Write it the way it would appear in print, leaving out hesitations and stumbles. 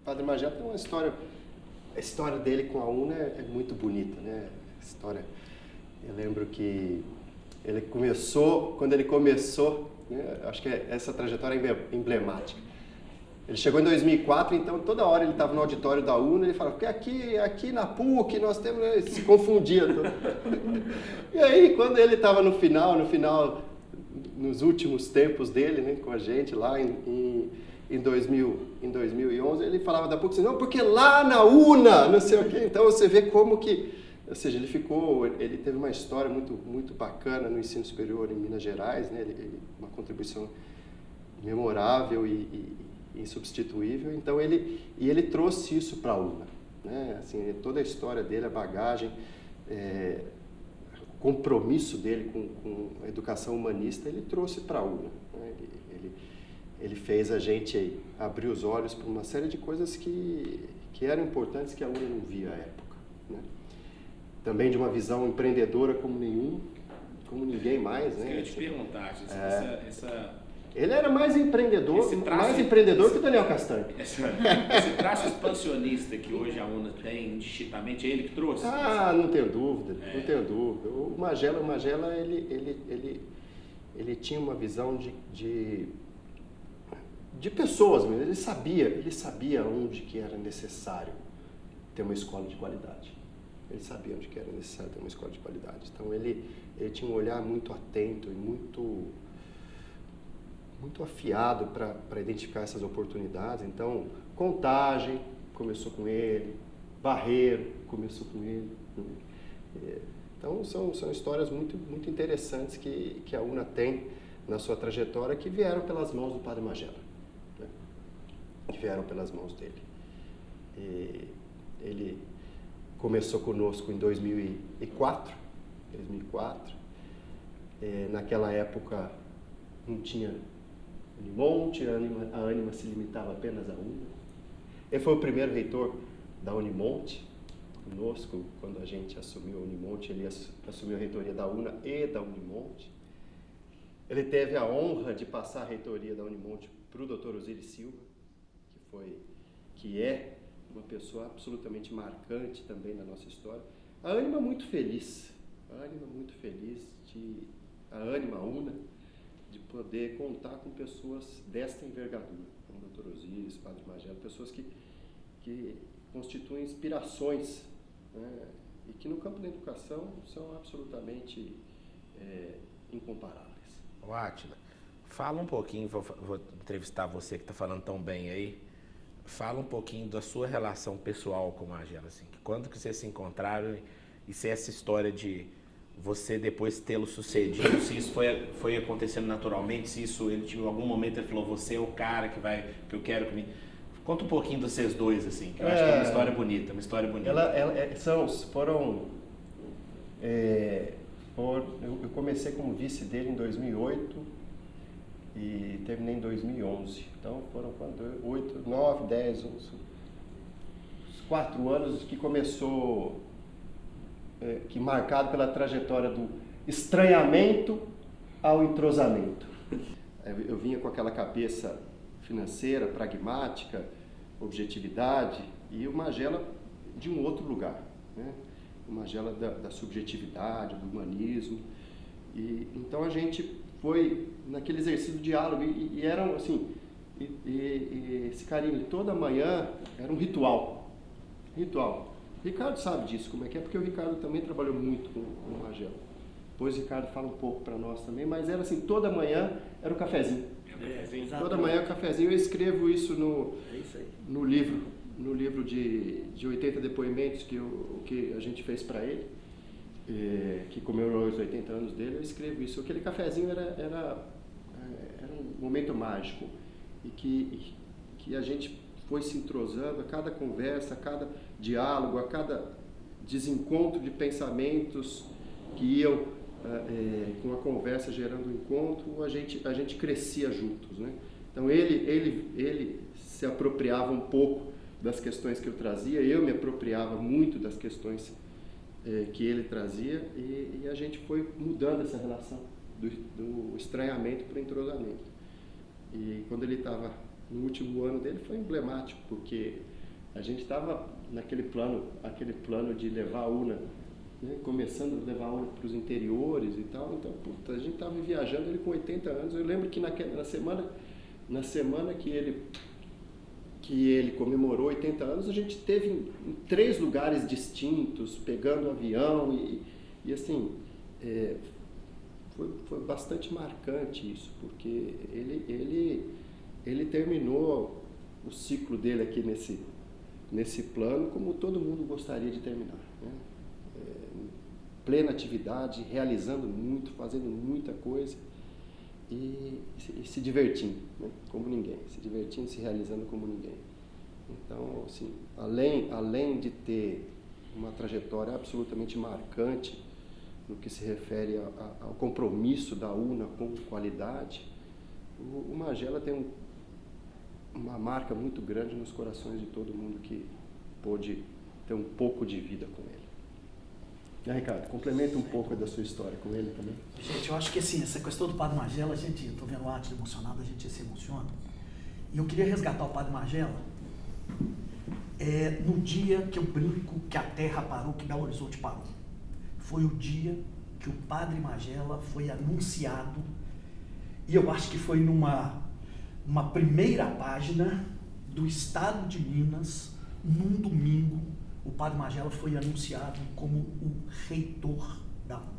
Padre Magela tem uma história, a história dele com a UNA é muito bonita, né? A história, eu lembro que quando ele começou, né, acho que essa trajetória é emblemática. Ele chegou em 2004, então toda hora ele estava no auditório da UNA, ele falava, porque aqui na PUC nós temos, né, se confundia. E aí, quando ele estava no final, nos últimos tempos dele, né, com a gente, lá em 2011, ele falava da PUC, assim, não, porque lá na UNA, não sei o quê. Então você vê como que, ou seja, ele teve uma história muito, muito bacana no ensino superior em Minas Gerais, né, uma contribuição memorável e insubstituível. Então ele trouxe isso para a UNA, né? Assim, toda a história dele, a bagagem, o compromisso dele com a educação humanista, ele trouxe para a UNA, né? Ele fez a gente abrir os olhos para uma série de coisas que eram importantes, que a UNA não via à época, né? Também de uma visão empreendedora como ninguém mais, né? Eu ia te perguntar, ele era mais empreendedor que o Daniel Castanho. Esse traço expansionista que hoje a UNA tem, indistintamente, é ele que trouxe? Ah, não tenho dúvida, não tenho dúvida. O Magela ele tinha uma visão de pessoas mesmo. Ele sabia onde que era necessário ter uma escola de qualidade. Ele sabia onde que era necessário ter uma escola de qualidade. Então ele tinha um olhar muito atento e muito afiado para identificar essas oportunidades. Então, Contagem começou com ele, Barreiro começou com ele. Então, são histórias muito, muito interessantes que a UNA tem na sua trajetória, que vieram pelas mãos do Padre Magela, né? Que vieram pelas mãos dele. Ele começou conosco em 2004. Naquela época não tinha Unimonte, a Ânima se limitava apenas a UNA. Ele foi o primeiro reitor da Unimonte conosco. Quando a gente assumiu a Unimonte, ele assumiu a reitoria da UNA e da Unimonte. Ele teve a honra de passar a reitoria da Unimonte para o Dr. Osiris Silva, que é uma pessoa absolutamente marcante também na nossa história. A Ânima muito feliz, a Ânima UNA, de poder contar com pessoas desta envergadura, como o Dr. Osiris, Padre Magela, pessoas que constituem inspirações, né, e que no campo da educação são absolutamente incomparáveis. Ô Átila, fala um pouquinho, vou entrevistar você que está falando tão bem aí, fala um pouquinho da sua relação pessoal com o Magela, assim, quando que vocês se encontraram e se essa história de você depois tê-lo sucedido, se isso foi acontecendo naturalmente, se isso ele em algum momento ele falou, você é o cara que eu quero que me... Conta um pouquinho dos vocês dois, assim, que eu acho que é uma história bonita, Eu comecei como vice dele em 2008 e terminei em 2011. Então foram 8, 9, 10, uns 4 anos que começou, que marcado pela trajetória do estranhamento ao entrosamento. Eu vinha com aquela cabeça financeira, pragmática, objetividade, e o Magela de um outro lugar, né? O Magela da subjetividade, do humanismo. E então a gente foi naquele exercício de diálogo e eram assim, esse carinho toda manhã era um ritual. O Ricardo sabe disso, como é que é, porque o Ricardo também trabalhou muito com o Magela. Depois o Ricardo fala um pouco para nós também, mas era assim, toda manhã era um cafezinho. Toda manhã é um cafezinho. Eu escrevo isso no livro de 80 depoimentos que a gente fez para ele, que comemorou os 80 anos dele. Eu escrevo isso. Aquele cafezinho era um momento mágico e que a gente foi se entrosando a cada conversa, a cada diálogo, a cada desencontro de pensamentos que iam com a conversa gerando um encontro, a gente crescia juntos, né? Então ele se apropriava um pouco das questões que eu trazia, eu me apropriava muito das questões que ele trazia e a gente foi mudando essa relação do estranhamento para o entrosamento. E quando ele estava no último ano dele foi emblemático, porque A gente estava naquele plano de levar a UNA, né, começando a levar a UNA para os interiores e tal, então puta, a gente estava viajando, ele com 80 anos. Eu lembro que na semana que ele comemorou 80 anos, a gente esteve em 3 lugares distintos, pegando avião e assim, foi bastante marcante isso, porque ele terminou o ciclo dele aqui nesse plano como todo mundo gostaria de terminar, né? Plena atividade, realizando muito, fazendo muita coisa e se divertindo, né? Como ninguém, se divertindo, se realizando como ninguém. Então, assim, além de ter uma trajetória absolutamente marcante no que se refere ao compromisso da UNA com qualidade, o Magela tem uma marca muito grande nos corações de todo mundo que pôde ter um pouco de vida com ele. Ricardo, complementa um pouco da sua história com ele também. Gente, eu acho que assim, essa questão do Padre Magela, eu tô vendo o arte emocionado, a gente se emociona. E eu queria resgatar o Padre Magela no dia que eu brinco que a Terra parou, que Belo Horizonte parou. Foi o dia que o Padre Magela foi anunciado, e eu acho que foi numa primeira página do Estado de Minas, num domingo. O Padre Magela foi anunciado como o reitor da UNA.